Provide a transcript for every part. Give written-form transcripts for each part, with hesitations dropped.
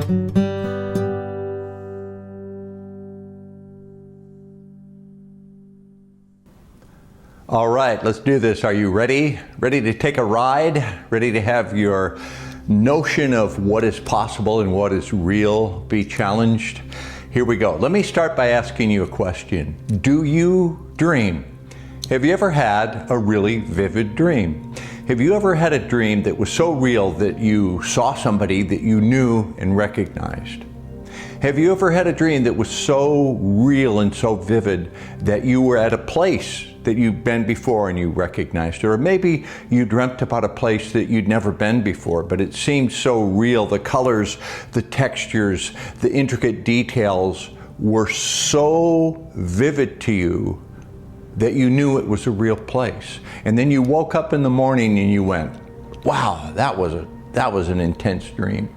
All right, let's do this. Are you ready? Ready to take a ride? Ready to have your notion of what is possible and what is real be challenged? Here we go. Let me start by asking you a question. Do you dream? Have you ever had a really vivid dream? Have you ever had a dream that was so real that you saw somebody that you knew and recognized? Have you ever had a dream that was so real and so vivid that you were at a place that you've been before and you recognized it? Or maybe you dreamt about a place that you'd never been before, but it seemed so real. The colors, the textures, the intricate details were so vivid to you that you knew it was a real place. And then you woke up in the morning and you went, wow, that was an intense dream.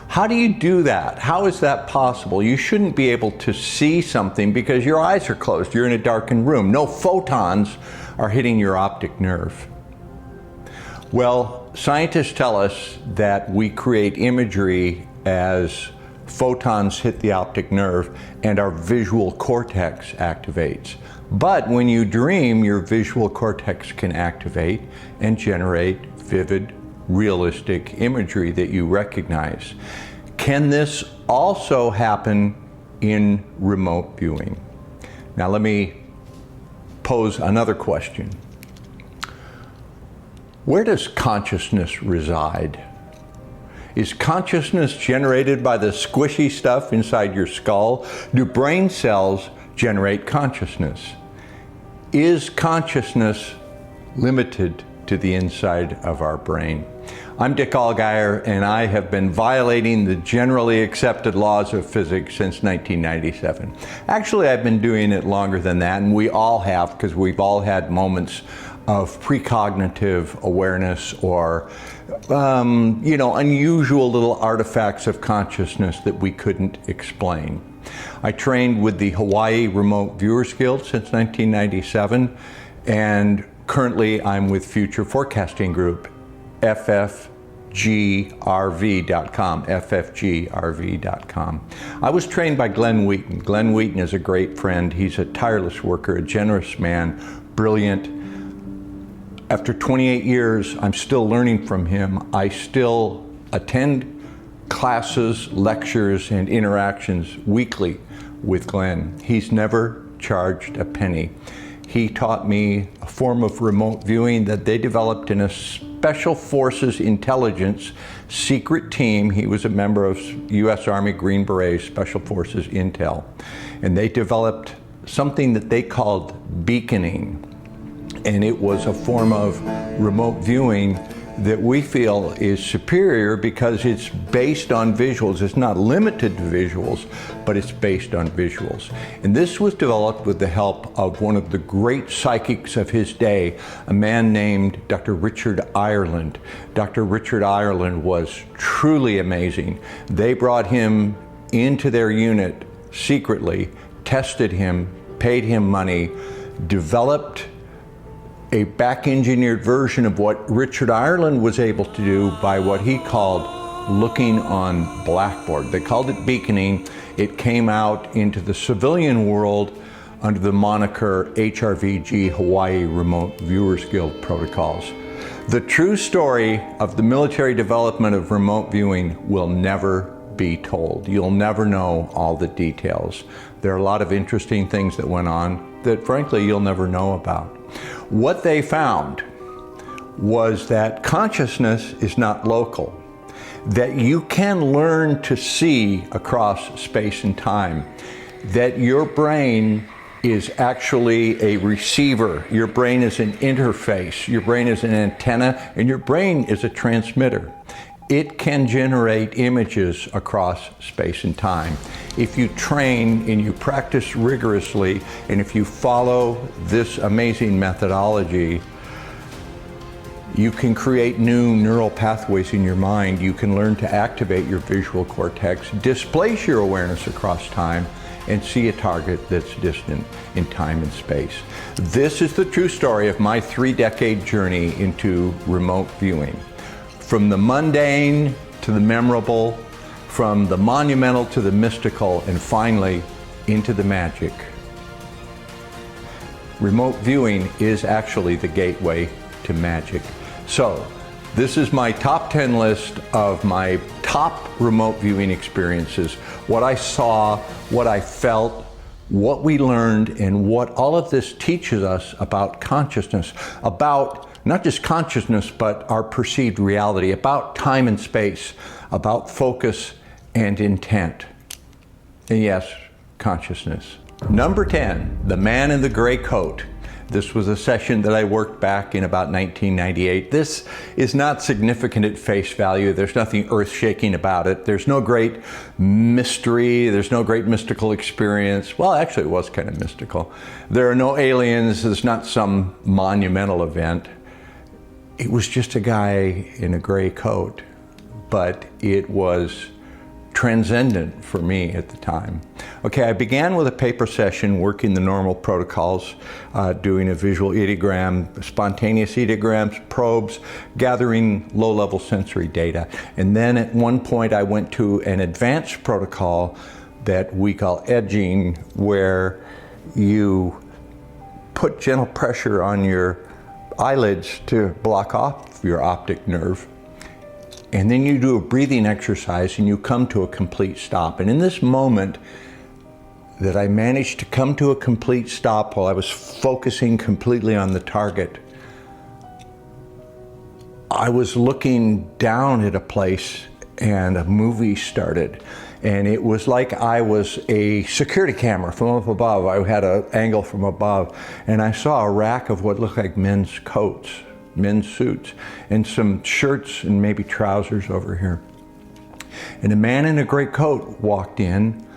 How do you do that? How is that possible? You shouldn't be able to see something because your eyes are closed. You're in a darkened room. No photons are hitting your optic nerve. Well, scientists tell us that we create imagery as photons hit the optic nerve and our visual cortex activates. But when you dream, your visual cortex can activate and generate vivid, realistic imagery that you recognize. Can this also happen in remote viewing? Now let me pose another question. Where does consciousness reside? Is consciousness generated by the squishy stuff inside your skull? Do brain cells generate consciousness? Is consciousness limited to the inside of our brain? I'm Dick Allgire, and I have been violating the generally accepted laws of physics since 1997. Actually, I've been doing it longer than that, and we all have, because we've all had moments of precognitive awareness or unusual little artifacts of consciousness that we couldn't explain. I trained with the Hawaii Remote Viewers Guild since 1997, and currently I'm with Future Forecasting Group, ffgrv.com, ffgrv.com. I was trained by Glenn Wheaton. Glenn Wheaton is a great friend. He's a tireless worker, a generous man, brilliant. After 28 years, I'm still learning from him. I still attend classes, lectures, and interactions weekly with Glenn. He's never charged a penny. He taught me a form of remote viewing that they developed in a Special Forces Intelligence secret team. He was a member of U.S. Army Green Berets Special Forces Intel. And they developed something that they called beaconing. And it was a form of remote viewing that we feel is superior because it's based on visuals. It's not limited to visuals, but it's based on visuals. And this was developed with the help of one of the great psychics of his day, a man named Dr. Richard Ireland. Dr. Richard Ireland was truly amazing. They brought him into their unit secretly, tested him, paid him money, developed a back-engineered version of what Richard Ireland was able to do by what he called looking on blackboard. They called it beaconing. It came out into the civilian world under the moniker HRVG, Hawaii Remote Viewers Guild Protocols. The true story of the military development of remote viewing will never be told. You'll never know all the details. There are a lot of interesting things that went on that frankly you'll never know about. What they found was that consciousness is not local, that you can learn to see across space and time, that your brain is actually a receiver, your brain is an interface, your brain is an antenna, and your brain is a transmitter. It can generate images across space and time. If you train and you practice rigorously, and if you follow this amazing methodology, you can create new neural pathways in your mind. You can learn to activate your visual cortex, displace your awareness across time, and see a target that's distant in time and space. This is the true story of my 3-decade journey into remote viewing. From the mundane to the memorable, from the monumental to the mystical, and finally into the magic. Remote viewing is actually the gateway to magic. So, this is my top 10 list of my top remote viewing experiences. What I saw, what I felt, what we learned, and what all of this teaches us about consciousness, about not just consciousness, but our perceived reality, about time and space, about focus and intent. And yes, consciousness. Number 10, The Man in the Gray Coat. This was a session that I worked back in about 1998. This is not significant at face value. There's nothing earth-shaking about it. There's no great mystery. There's no great mystical experience. Well, actually, it was kind of mystical. There are no aliens. There's not some monumental event. It was just a guy in a gray coat, but it was transcendent for me at the time. Okay, I began with a paper session working the normal protocols, doing a visual ideogram, spontaneous ideograms, probes, gathering low-level sensory data. And then at one point I went to an advanced protocol that we call edging, where you put gentle pressure on your eyelids to block off your optic nerve. And then you do a breathing exercise and you come to a complete stop. And in this moment that I managed to come to a complete stop while I was focusing completely on the target, I was looking down at a place and a movie started. And it was like I was a security camera from up above. I had an angle from above, and I saw a rack of what looked like men's coats, men's suits, and some shirts and maybe trousers over here. And a man in a gray coat walked in,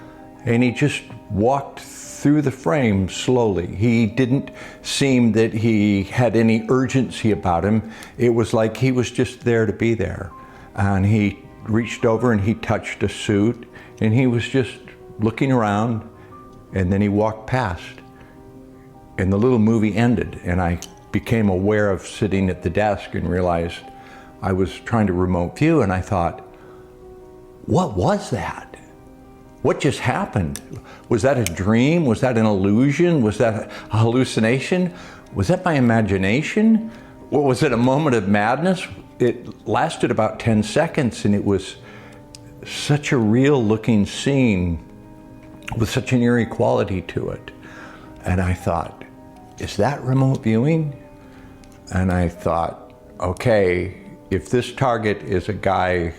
and he just walked through the frame slowly. He didn't seem that he had any urgency about him. It was like he was just there to be there. And he reached over and he touched a suit, and he was just looking around, and then he walked past. And the little movie ended, and I became aware of sitting at the desk and realized I was trying to remote view, and I thought, what was that? What just happened? Was that a dream? Was that an illusion? Was that a hallucination? Was that my imagination? Or was it a moment of madness? It lasted about 10 seconds, and it was such a real looking scene with such an eerie quality to it. And I thought, is that remote viewing? And I thought, okay, if this target is a guy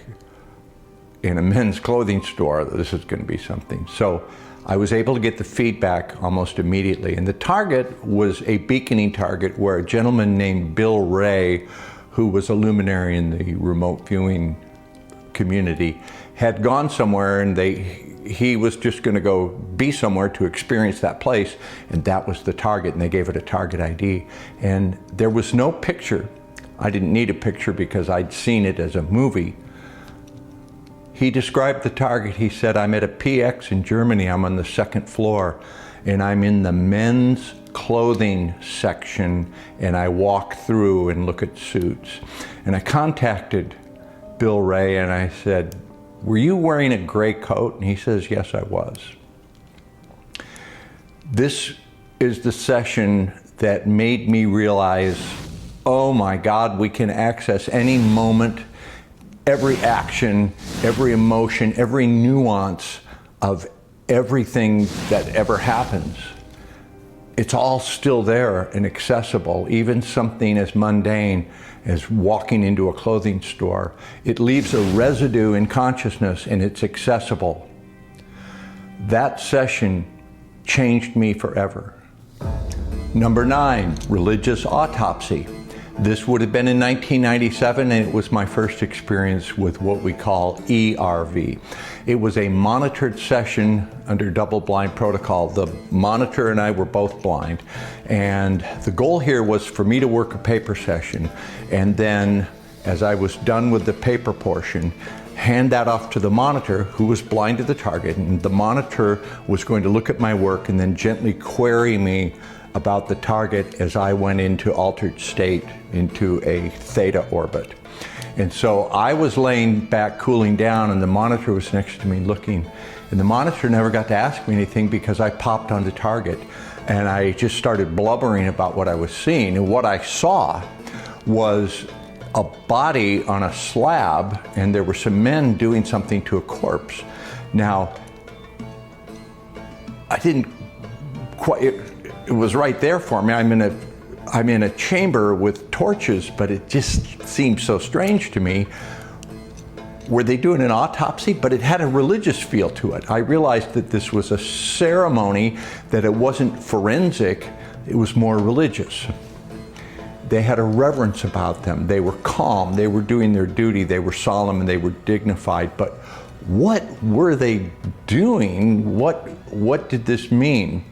in a men's clothing store, this is going to be something. So I was able to get the feedback almost immediately. And the target was a beaconing target where a gentleman named Bill Ray, who was a luminary in the remote viewing community, had gone somewhere, and he was just going to go be somewhere to experience that place, and that was the target, and they gave it a target ID. And there was no picture. I didn't need a picture because I'd seen it as a movie. He described the target. He said, I'm at a PX in Germany. I'm on the second floor, and I'm in the men's clothing section, and I walk through and look at suits. And I contacted Bill Ray, and I said, were you wearing a gray coat? And he says, yes, I was. This is the session that made me realize, oh my God, we can access any moment, every action, every emotion, every nuance of everything that ever happens. It's all still there and accessible, even something as mundane as walking into a clothing store. It leaves a residue in consciousness, and it's accessible. That session changed me forever. Number 9, religious autopsy. This would have been in 1997, and it was my first experience with what we call IRV. It was a monitored session under double-blind protocol. The monitor and I were both blind, and the goal here was for me to work a paper session, and then as I was done with the paper portion, hand that off to the monitor, who was blind to the target, and the monitor was going to look at my work and then gently query me about the target as I went into altered state, into a theta orbit. And so I was laying back cooling down, and the monitor was next to me looking, and the monitor never got to ask me anything because I popped onto target, and I just started blubbering about what I was seeing. And what I saw was a body on a slab, and there were some men doing something to a corpse. Now, I didn't quite, it was right there for me. I'm in a chamber with torches, but it just seemed so strange to me. Were they doing an autopsy? But it had a religious feel to it. I realized that this was a ceremony, that it wasn't forensic, it was more religious. They had a reverence about them. They were calm, they were doing their duty, they were solemn, and they were dignified. But what were they doing? What did this mean?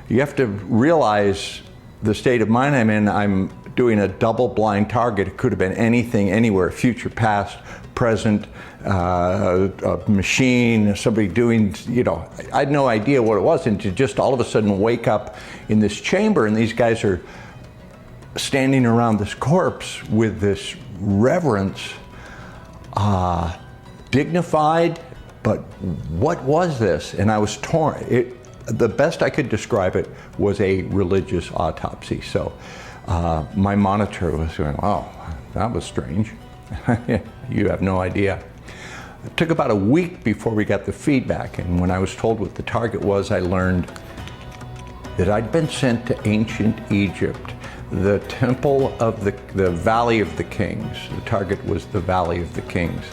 You have to realize the state of mind I'm in. I'm doing a double-blind target. It could have been anything, anywhere, future, past, present, a machine, somebody doing, I had no idea what it was, and to just all of a sudden wake up in this chamber, and these guys are standing around this corpse with this reverence, dignified, but what was this? And I was torn. The best I could describe it was a religious autopsy. So my monitor was going, oh, that was strange. You have no idea. It took about a week before we got the feedback, and when I was told what the target was, I learned that I'd been sent to ancient Egypt, the temple of the Valley of the Kings. The target was the Valley of the Kings.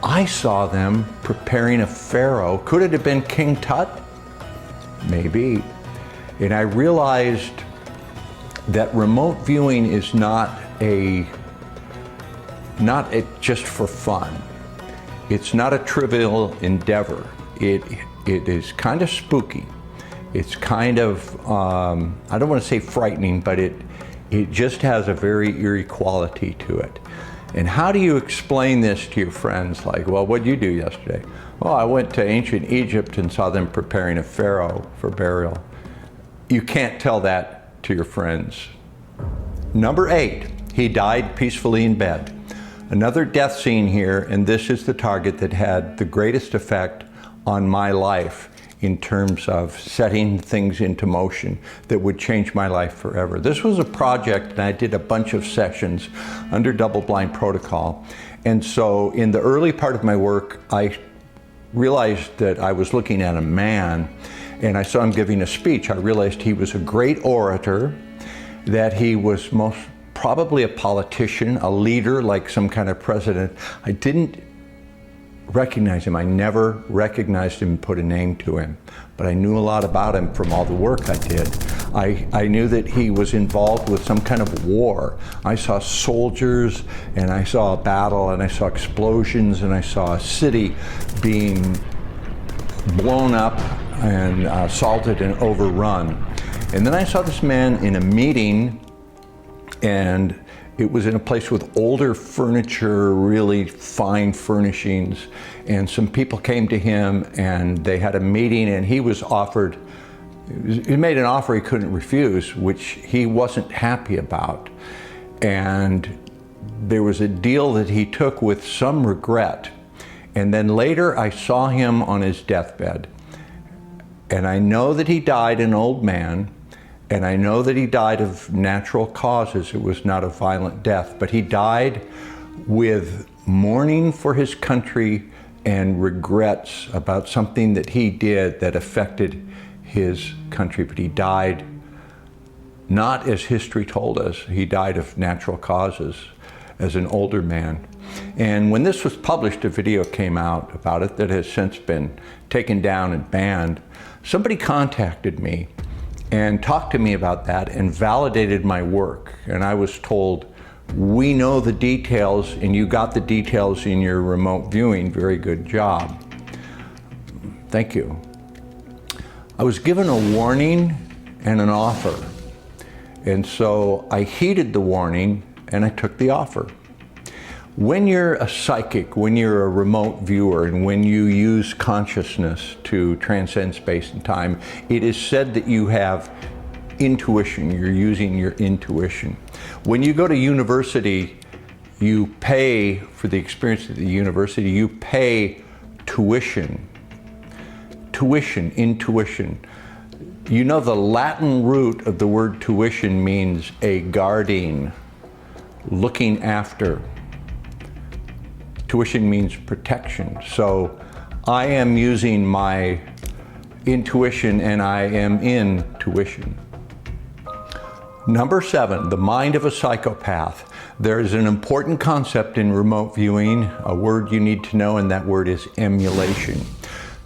I saw them preparing a pharaoh. Could it have been King Tut? Maybe. And I realized that remote viewing is not just for fun. It's not a trivial endeavor. It is kind of spooky. It's kind of, I don't want to say frightening, but it just has a very eerie quality to it. And how do you explain this to your friends? Like, well, what did you do yesterday? Well, I went to ancient Egypt and saw them preparing a pharaoh for burial. You can't tell that to your friends. Number 8, he died peacefully in bed. Another death scene here, and this is the target that had the greatest effect on my life in terms of setting things into motion that would change my life forever. This was a project, and I did a bunch of sessions under double-blind protocol. And so in the early part of my work, I realized that I was looking at a man, and I saw him giving a speech. I realized he was a great orator, that he was most probably a politician, a leader, like some kind of president. I didn't recognize him. I never recognized him and put a name to him, but I knew a lot about him from all the work I did. I knew that he was involved with some kind of war. I saw soldiers, and I saw a battle, and I saw explosions, and I saw a city being blown up and assaulted and overrun. And then I saw this man in a meeting, and it was in a place with older furniture, really fine furnishings, and some people came to him, and they had a meeting, and he was offered, he made an offer he couldn't refuse, which he wasn't happy about. And there was a deal that he took with some regret. And then later I saw him on his deathbed. And I know that he died an old man, and I know that he died of natural causes. It was not a violent death, but he died with mourning for his country and regrets about something that he did that affected his country. But he died not as history told us. He died of natural causes as an older man. And when this was published, a video came out about it that has since been taken down and banned. Somebody contacted me and talked to me about that and validated my work. And I was told, we know the details, and you got the details in your remote viewing. Very good job. Thank you. I was given a warning and an offer. And so I heeded the warning and I took the offer. When you're a psychic, when you're a remote viewer, and when you use consciousness to transcend space and time, it is said that you have intuition. You're using your intuition. When you go to university, You pay for the experience at the university, you pay tuition. Tuition, intuition. You know, the Latin root of the word tuition means a guarding, looking after. Tuition means protection. So I am using my intuition and I am in tuition. Number 7, the mind of a psychopath. There is an important concept in remote viewing, a word you need to know, and that word is emulation.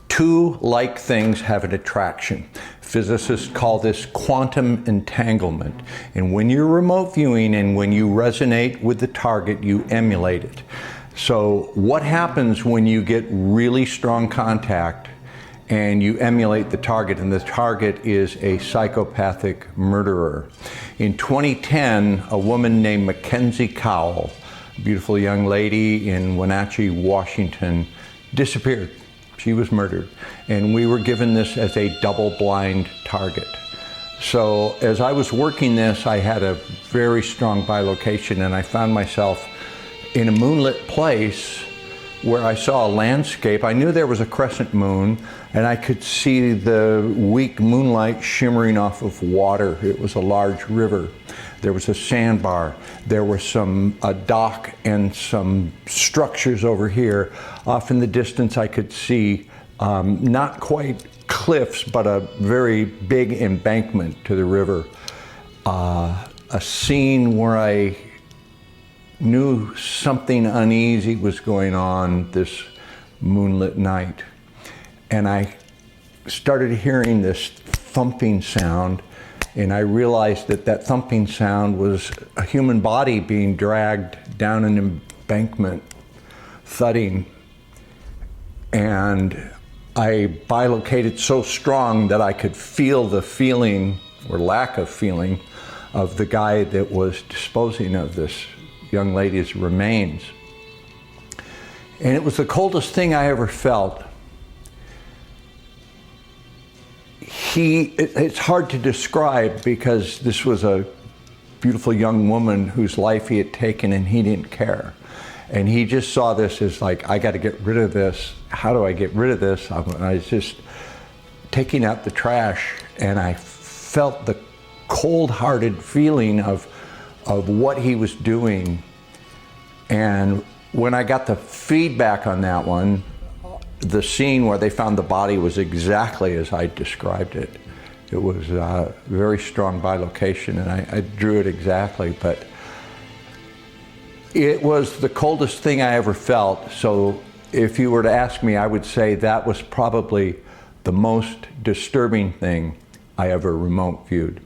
Two like things have an attraction. Physicists call this quantum entanglement. And when you're remote viewing and when you resonate with the target, you emulate it. So what happens when you get really strong contact and you emulate the target, and the target is a psychopathic murderer? In 2010, a woman named Mackenzie Cowell, a beautiful young lady in Wenatchee, Washington, disappeared. She was murdered, and we were given this as a double-blind target. So as I was working this, I had a very strong bilocation, and I found myself in a moonlit place where I saw a landscape. I knew there was a crescent moon, and I could see the weak moonlight shimmering off of water. It was a large river. There was a sandbar. There was a dock and some structures over here. Off in the distance, I could see not quite cliffs, but a very big embankment to the river. A scene where I knew something uneasy was going on this moonlit night. And I started hearing this thumping sound, and I realized that that thumping sound was a human body being dragged down an embankment, thudding. And I bilocated so strong that I could feel the feeling, or lack of feeling, of the guy that was disposing of this young lady's remains. And it was the coldest thing I ever felt. It's hard to describe, because this was a beautiful young woman whose life he had taken and he didn't care. And he just saw this as like, I got to get rid of this. How do I get rid of this? I was just taking out the trash, and I felt the cold-hearted feeling of what he was doing. And when I got the feedback on that one, the scene where they found the body was exactly as I described it. It was a very strong bilocation, and I drew it exactly, but it was the coldest thing I ever felt. So if you were to ask me, I would say that was probably the most disturbing thing I ever remote viewed.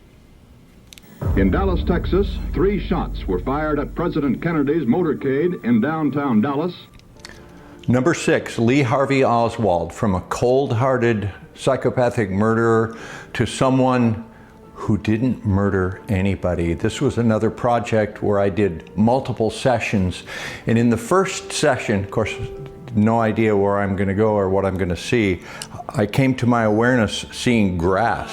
In Dallas, Texas, 3 shots were fired at President Kennedy's motorcade in downtown Dallas. Number 6, Lee Harvey Oswald, from a cold-hearted psychopathic murderer to someone who didn't murder anybody. This was another project where I did multiple sessions. And in the first session, of course, no idea where I'm going to go or what I'm going to see, I came to my awareness seeing grass.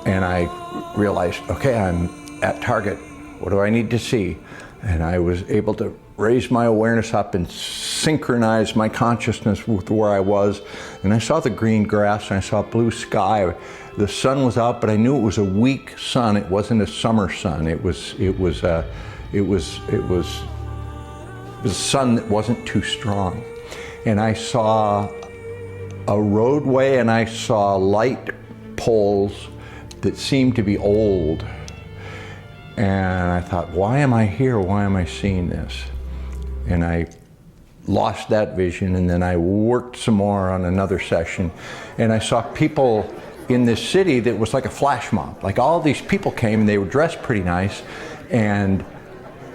And I realized, okay, I'm at target. What do I need to see? And I was able to raise my awareness up and synchronize my consciousness with where I was. And I saw the green grass and I saw blue sky. The sun was out, but I knew it was a weak sun. It wasn't a summer sun. It was a sun that wasn't too strong. And I saw a roadway and I saw light poles that seemed to be old. And I thought, why am I here? Why am I seeing this? And I lost that vision, and then I worked some more on another session, and I saw people in this city that was like a flash mob. Like, all these people came, and they were dressed pretty nice, and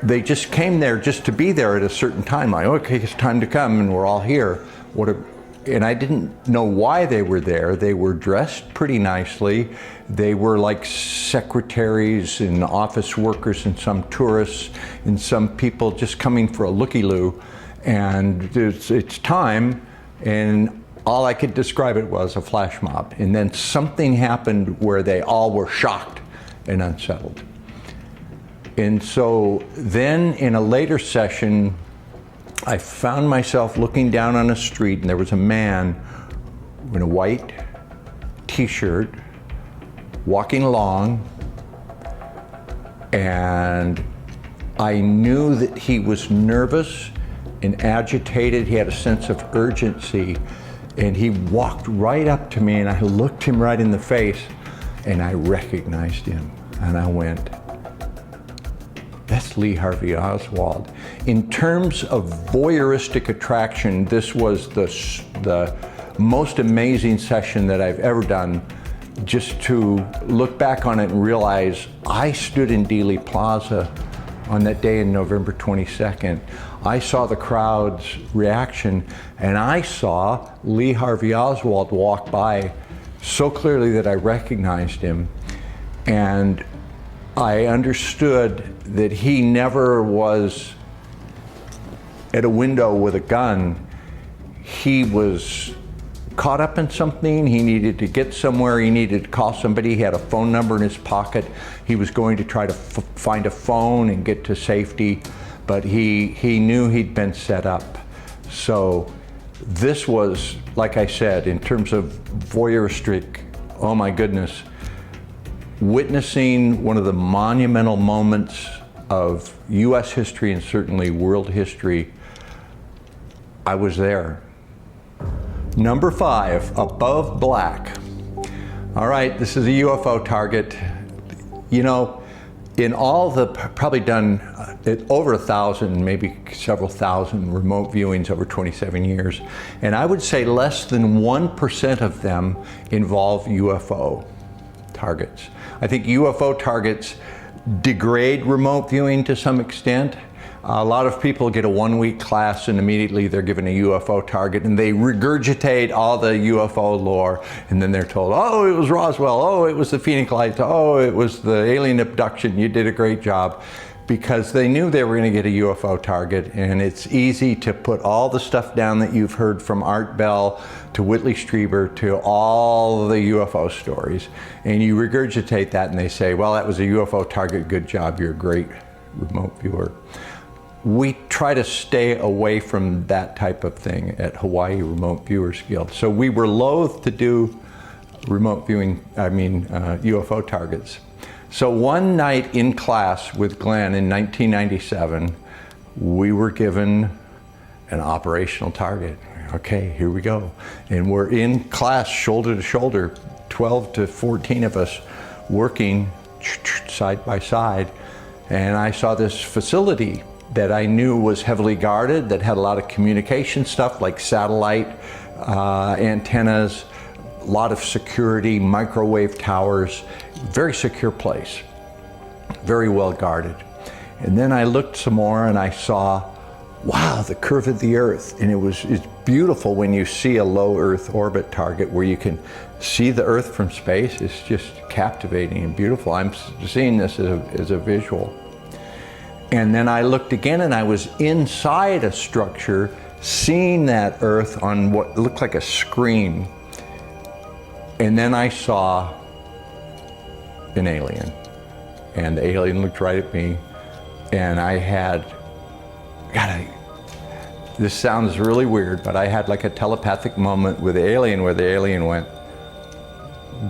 they just came there just to be there at a certain time. Like, okay, it's time to come, and we're all here. And I didn't know why they were there. They were dressed pretty nicely. They were like secretaries and office workers and some tourists and some people just coming for a looky-loo. And it's time, and all I could describe it was a flash mob. And then something happened where they all were shocked and unsettled. And so then in a later session, I found myself looking down on a street, and there was a man in a white t-shirt walking along, and I knew that he was nervous and agitated. He had a sense of urgency, and he walked right up to me, and I looked him right in the face, and I recognized him, and I went, that's Lee Harvey Oswald. In terms of voyeuristic attraction, this was the most amazing session that I've ever done, just to look back on it and realize I stood in Dealey Plaza on that day in November 22nd. I saw the crowd's reaction, and I saw Lee Harvey Oswald walk by so clearly that I recognized him. And I understood that he never was at a window with a gun. He was caught up in something. He needed to get somewhere. He needed to call somebody. He had a phone number in his pocket. He was going to try to find a phone and get to safety, but he knew he'd been set up. So this was, like I said, in terms of voyeuristic, oh my goodness, witnessing one of the monumental moments of US history and certainly world history. I was there. Number 5, above black. All right, this is a UFO target. You know, in all the, probably done over 1,000, maybe several thousand remote viewings over 27 years, and I would say less than 1% of them involve UFO targets. I think UFO targets degrade remote viewing to some extent. A lot of people get a 1-week class and immediately they're given a UFO target and they regurgitate all the UFO lore, and then they're told, oh, it was Roswell, oh, it was the Phoenix Lights, oh, it was the alien abduction, you did a great job, because they knew they were going to get a UFO target. And it's easy to put all the stuff down that you've heard from Art Bell to Whitley Strieber to all the UFO stories, and you regurgitate that and they say, well, that was a UFO target, good job, you're a great remote viewer. We try to stay away from that type of thing at Hawaii Remote Viewers Guild. So we were loath to do remote viewing, UFO targets. So one night in class with Glenn in 1997, we were given an operational target. Okay, here we go. And we're in class shoulder to shoulder, 12 to 14 of us working side by side. And I saw this facility that I knew was heavily guarded, that had a lot of communication stuff like satellite antennas, a lot of security, microwave towers, very secure place, very well guarded. And then I looked some more and I saw, wow, the curve of the Earth. And it's beautiful when you see a low Earth orbit target where you can see the Earth from space. It's just captivating and beautiful. I'm seeing this as a visual. And then I looked again and I was inside a structure, seeing that Earth on what looked like a screen. And then I saw an alien. And the alien looked right at me. And I had, this sounds really weird, but I had like a telepathic moment with the alien where the alien went,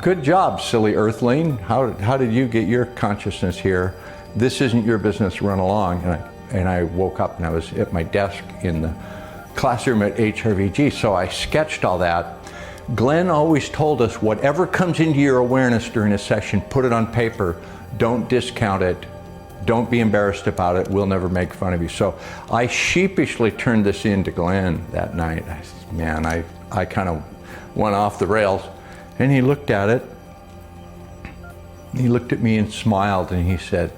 good job, silly Earthling. How did you get your consciousness here? This isn't your business, run along. And I woke up and I was at my desk in the classroom at HRVG, so I sketched all that. Glenn always told us, whatever comes into your awareness during a session, put it on paper, don't discount it, don't be embarrassed about it, we'll never make fun of you. So I sheepishly turned this in to Glenn that night. I said, man, I kind of went off the rails. And he looked at it, he looked at me and smiled and he said,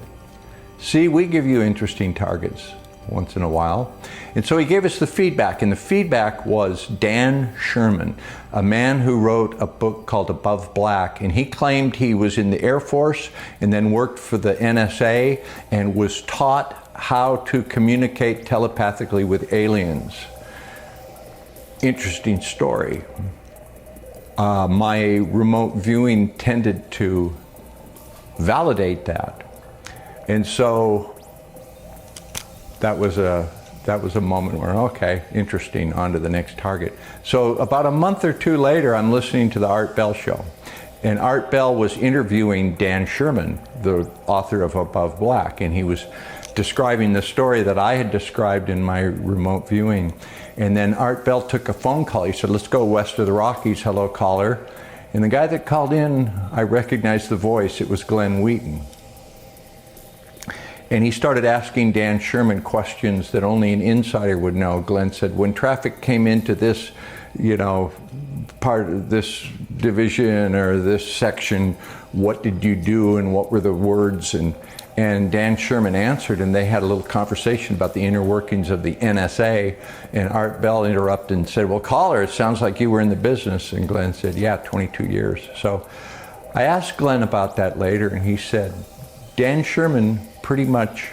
see, we give you interesting targets once in a while. And so he gave us the feedback, and the feedback was Dan Sherman, a man who wrote a book called Above Black, and he claimed he was in the Air Force and then worked for the NSA and was taught how to communicate telepathically with aliens. Interesting story. My remote viewing tended to validate that. And so that was a moment where, okay, interesting, on to the next target. So about a month or two later, I'm listening to the Art Bell show. And Art Bell was interviewing Dan Sherman, the author of Above Black, and he was describing the story that I had described in my remote viewing. And then Art Bell took a phone call. He said, let's go west of the Rockies, hello caller. And the guy that called in, I recognized the voice, it was Glenn Wheaton. And he started asking Dan Sherman questions that only an insider would know. Glenn said, when traffic came into this, part of this division or this section, what did you do and what were the words? And Dan Sherman answered, and they had a little conversation about the inner workings of the NSA. And Art Bell interrupted and said, well, caller, it sounds like you were in the business. And Glenn said, yeah, 22 years. So I asked Glenn about that later, and he said, Dan Sherman pretty much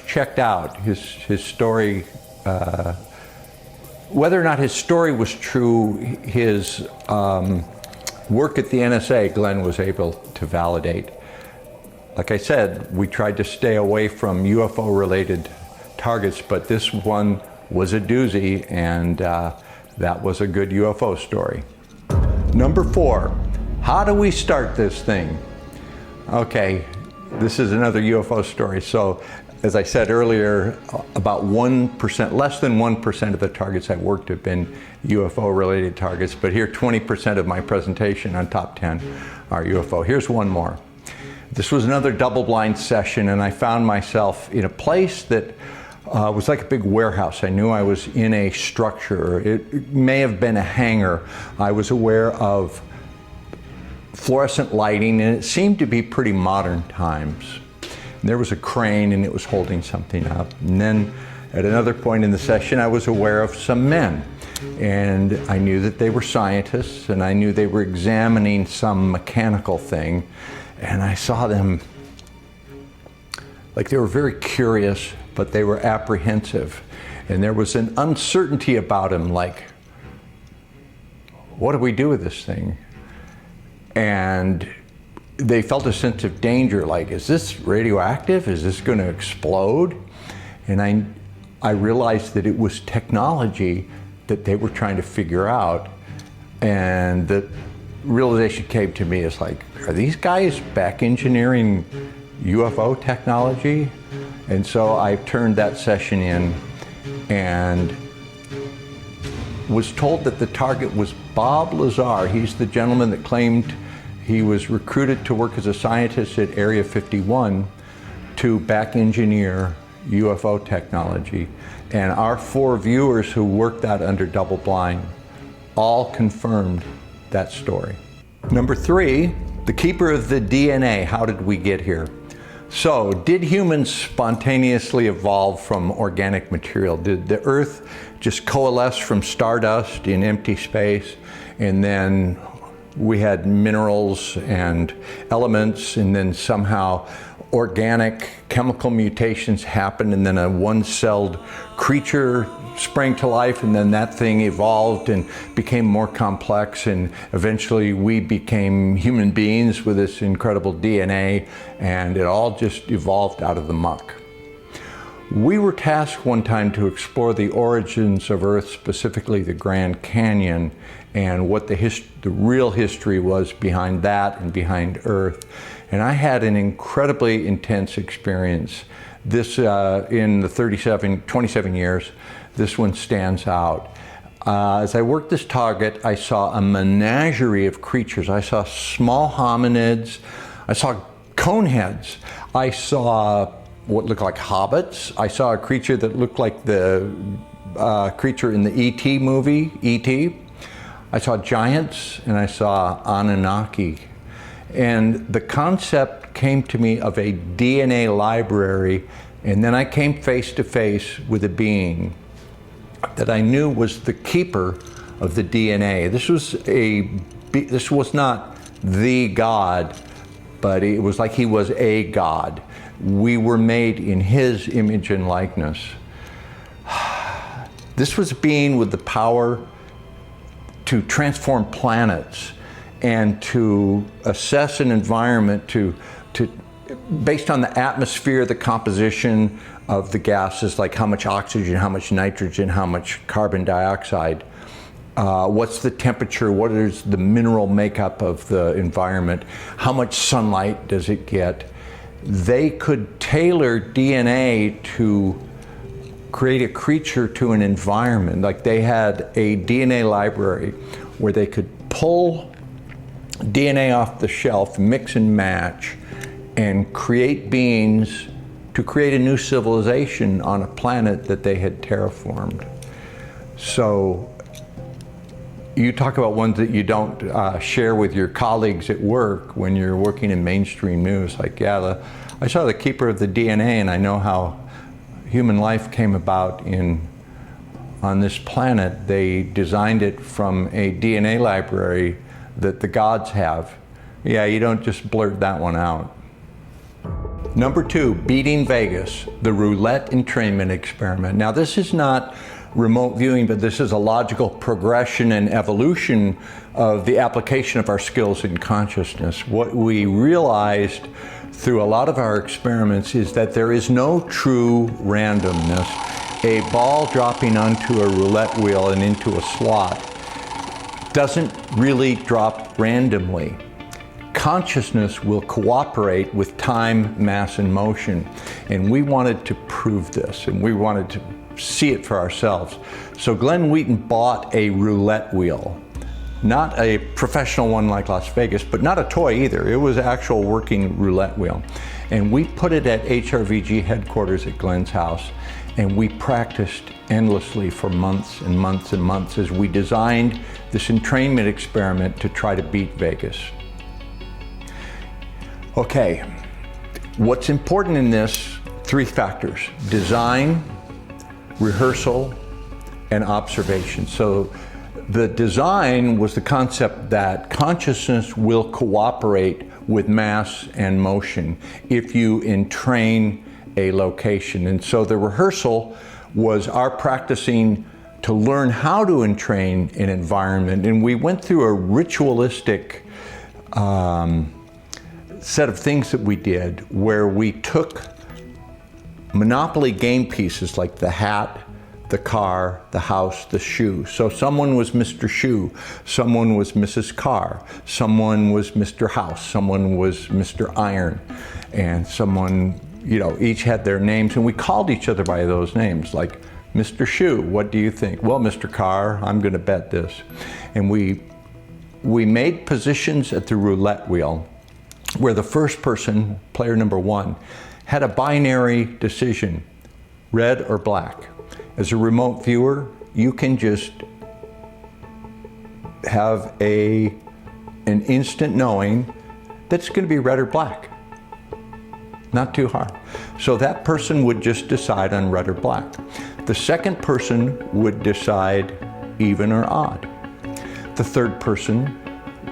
checked out. His story, whether or not his story was true, his work at the NSA, Glenn was able to validate. Like I said, we tried to stay away from UFO-related targets, but this one was a doozy, and that was a good UFO story. Number 4, how do we start this thing? Okay, this is another UFO story. So, as I said earlier, about 1%, less than 1% of the targets I've worked have been UFO-related targets, but here 20% of my presentation on top 10 are UFO. Here's one more. This was another double-blind session, and I found myself in a place that was like a big warehouse. I knew I was in a structure. It may have been a hangar. I was aware of fluorescent lighting, and it seemed to be pretty modern times. There was a crane, and it was holding something up. And then at another point in the session, I was aware of some men. And I knew that they were scientists, and I knew they were examining some mechanical thing. And I saw them like they were very curious, but they were apprehensive. And there was an uncertainty about them, like, what do we do with this thing? And they felt a sense of danger, like, is this radioactive? Is this going to explode? And I realized that it was technology that they were trying to figure out. And the realization came to me as like, are these guys back engineering UFO technology? And so I turned that session in and was told that the target was Bob Lazar. He's the gentleman that claimed he was recruited to work as a scientist at Area 51 to back engineer UFO technology. And our 4 viewers who worked that under double blind all confirmed that story. Number 3, the keeper of the DNA. How did we get here? So, did humans spontaneously evolve from organic material? Did the Earth just coalesce from stardust in empty space, and then we had minerals and elements, and then somehow organic chemical mutations happened, and then a one-celled creature sprang to life, and then that thing evolved and became more complex, and eventually we became human beings with this incredible DNA, and it all just evolved out of the muck. We were tasked one time to explore the origins of Earth, specifically the Grand Canyon, and what the real history was behind that and behind Earth. And I had an incredibly intense experience. This, in the 27 years, this one stands out. As I worked this target, I saw a menagerie of creatures. I saw small hominids, I saw coneheads, I saw what looked like hobbits, I saw a creature that looked like the creature in the E.T. movie, E.T. I saw giants, and I saw Anunnaki. And the concept came to me of a DNA library, and then I came face to face with a being that I knew was the keeper of the DNA. This was not the God, but it was like he was a God. We were made in his image and likeness. This was a being with the power to transform planets and to assess an environment, to based on the atmosphere, the composition of the gases, like how much oxygen, how much nitrogen, how much carbon dioxide, what's the temperature, what is the mineral makeup of the environment, how much sunlight does it get. They could tailor DNA to create a creature to an environment. Like they had a DNA library where they could pull DNA off the shelf, mix and match, and create beings to create a new civilization on a planet that they had terraformed. So you talk about ones that you don't share with your colleagues at work when you're working in mainstream news. Like, yeah, I saw the keeper of the DNA, and I know how human life came about on this planet. They designed it from a DNA library that the gods have. Yeah, you don't just blurt that one out. Number 2, beating Vegas, the roulette entrainment experiment. Now, this is not remote viewing, but this is a logical progression and evolution of the application of our skills in consciousness. What we realized through a lot of our experiments is that there is no true randomness. A ball dropping onto a roulette wheel and into a slot doesn't really drop randomly. Consciousness will cooperate with time, mass, and motion. And we wanted to prove this, and we wanted to see it for ourselves. So Glenn Wheaton bought a roulette wheel. Not a professional one like Las Vegas, but not a toy either. It was an actual working roulette wheel. And we put it at HRVG headquarters at Glenn's house, and we practiced endlessly for months and months and months as we designed this entrainment experiment to try to beat Vegas. Okay, what's important in this, 3 factors: design, rehearsal, and observation. So the design was the concept that consciousness will cooperate with mass and motion if you entrain a location. And so the rehearsal was our practicing to learn how to entrain an environment. And we went through a ritualistic set of things that we did where we took Monopoly game pieces like the hat, the car, the house, the shoe. So someone was Mr. Shoe, someone was Mrs. Car, someone was Mr. House, someone was Mr. Iron, and someone, you know, each had their names, and we called each other by those names. Like, Mr. Shoe, what do you think? Well, Mr. Car, I'm gonna bet this. And we made positions at the roulette wheel where the first person, player number 1, had a binary decision, red or black. As a remote viewer, you can just have an instant knowing that's going to be red or black. Not too hard. So that person would just decide on red or black. The second person would decide even or odd. The third person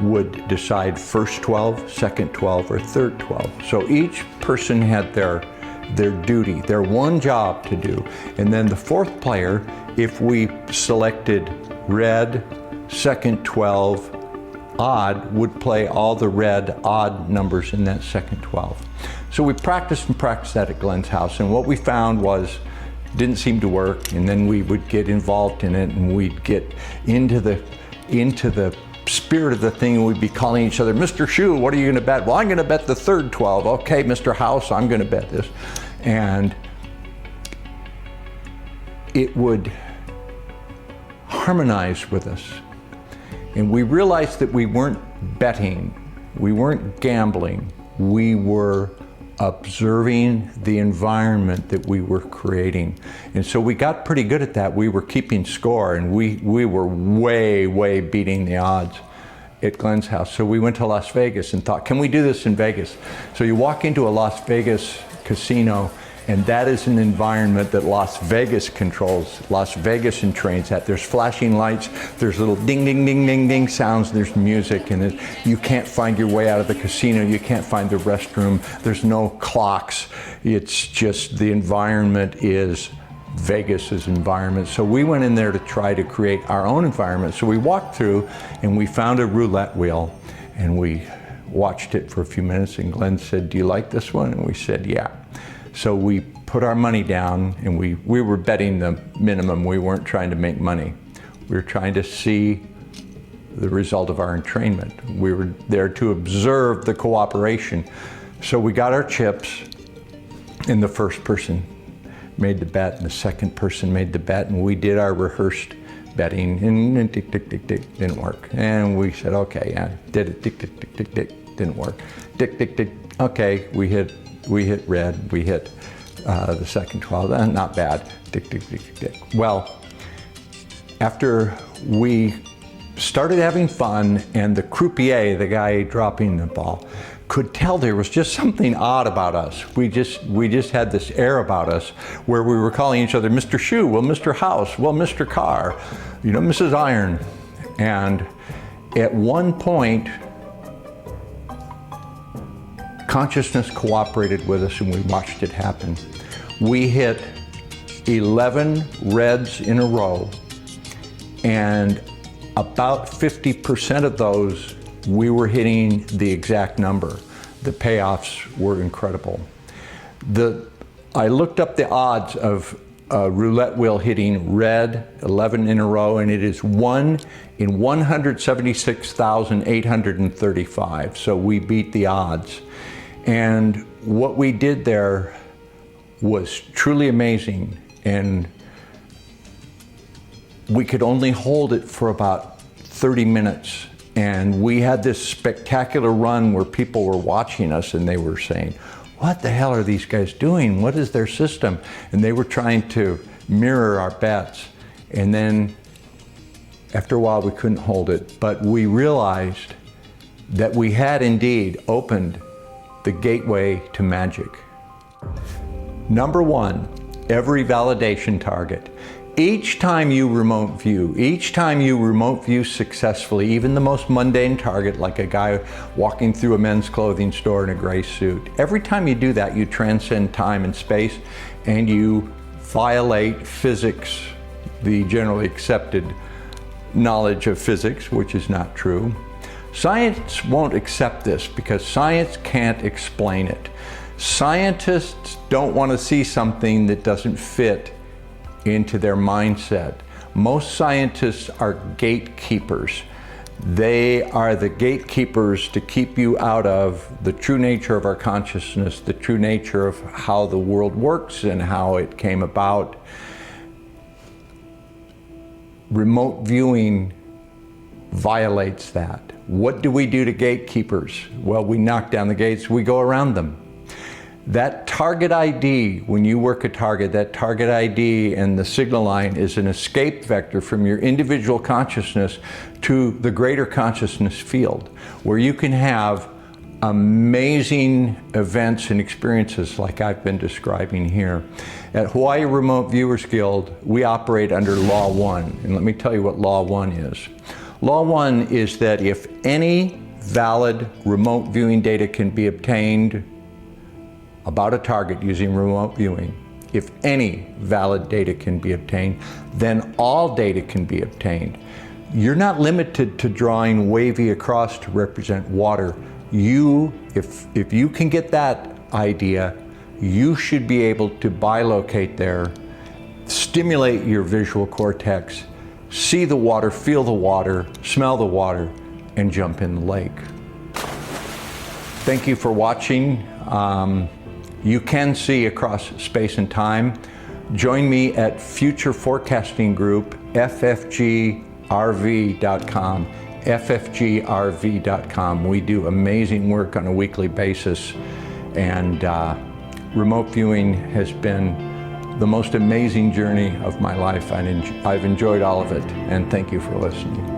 would decide first 12, second 12, or third 12. So each person had their duty, their one job to do. And then the fourth player, if we selected red, second 12, odd, would play all the red odd numbers in that second 12. So we practiced and practiced that at Glenn's house, and what we found was didn't seem to work, and then we would get involved in it, and we'd get into the spirit of the thing, and we'd be calling each other, Mr. Shoe, what are you going to bet? Well, I'm going to bet the third 12. Okay, Mr. House, I'm going to bet this. And it would harmonize with us. And we realized that we weren't betting, we weren't gambling, we were observing the environment that we were creating. And so we got pretty good at that. We were keeping score, and we were way beating the odds at Glenn's house. So we went to Las Vegas and thought, can we do this in Vegas? So you walk into a Las Vegas casino, and that is an environment that Las Vegas controls. Las Vegas entrains that. There's flashing lights, there's little ding, ding, ding, ding, ding sounds, there's music, and you can't find your way out of the casino, you can't find the restroom, there's no clocks. It's just the environment is Vegas's environment. So we went in there to try to create our own environment. So we walked through and we found a roulette wheel, and we watched it for a few minutes, and Glenn said, "Do you like this one?" And we said, "Yeah." So we put our money down, and we were betting the minimum. We weren't trying to make money. We were trying to see the result of our entrainment. We were there to observe the cooperation. So we got our chips, and the first person made the bet, and the second person made the bet, and we did our rehearsed betting, and tick, tick, tick, tick, didn't work. And we said, okay, yeah, did it, tick, tick, tick, tick, tick, didn't work. Tick, tick, tick, okay, we hit red, we hit the second 12, not bad, tick, tick, tick, tick, tick. Well, after we started having fun, and the croupier, the guy dropping the ball, could tell there was just something odd about us. We just had this air about us where we were calling each other Mr. Shoe, well, Mr. House, well, Mr. Carr, you know, Mrs. Iron. And at one point, consciousness cooperated with us, and we watched it happen. We hit 11 reds in a row, and about 50% of those, we were hitting the exact number. The payoffs were incredible. I looked up the odds of a roulette wheel hitting red 11 in a row, and it is 1 in 176,835. So we beat the odds. And what we did there was truly amazing. And we could only hold it for about 30 minutes. And we had this spectacular run where people were watching us, and they were saying, what the hell are these guys doing? What is their system? And they were trying to mirror our bets. And then after a while, we couldn't hold it, but we realized that we had indeed opened the gateway to magic. Number one, every validation target. Each time you remote view successfully, even the most mundane target, like a guy walking through a men's clothing store in a gray suit, every time you do that, you transcend time and space, and you violate physics, the generally accepted knowledge of physics, which is not true. Science won't accept this because science can't explain it. Scientists don't want to see something that doesn't fit into their mindset. Most scientists are gatekeepers. They are the gatekeepers to keep you out of the true nature of our consciousness, the true nature of how the world works and how it came about. Remote viewing violates that. What do we do to gatekeepers? Well, we knock down the gates, we go around them. That target ID, when you work a target, that target ID and the signal line is an escape vector from your individual consciousness to the greater consciousness field, where you can have amazing events and experiences like I've been describing here. At Hawaii Remote Viewers Guild, we operate under Law 1, and let me tell you what Law 1 is. Law 1 is that if any valid remote viewing data can be obtained about a target using remote viewing, if any valid data can be obtained, then all data can be obtained. You're not limited to drawing wavy across to represent water. If you can get that idea, you should be able to bilocate there, stimulate your visual cortex, see the water, feel the water, smell the water, and jump in the lake. Thank you for watching. You can see across space and time. Join me at Future Forecasting Group, ffgrv.com, ffgrv.com. We do amazing work on a weekly basis, and remote viewing has been the most amazing journey of my life. I've enjoyed all of it, and thank you for listening.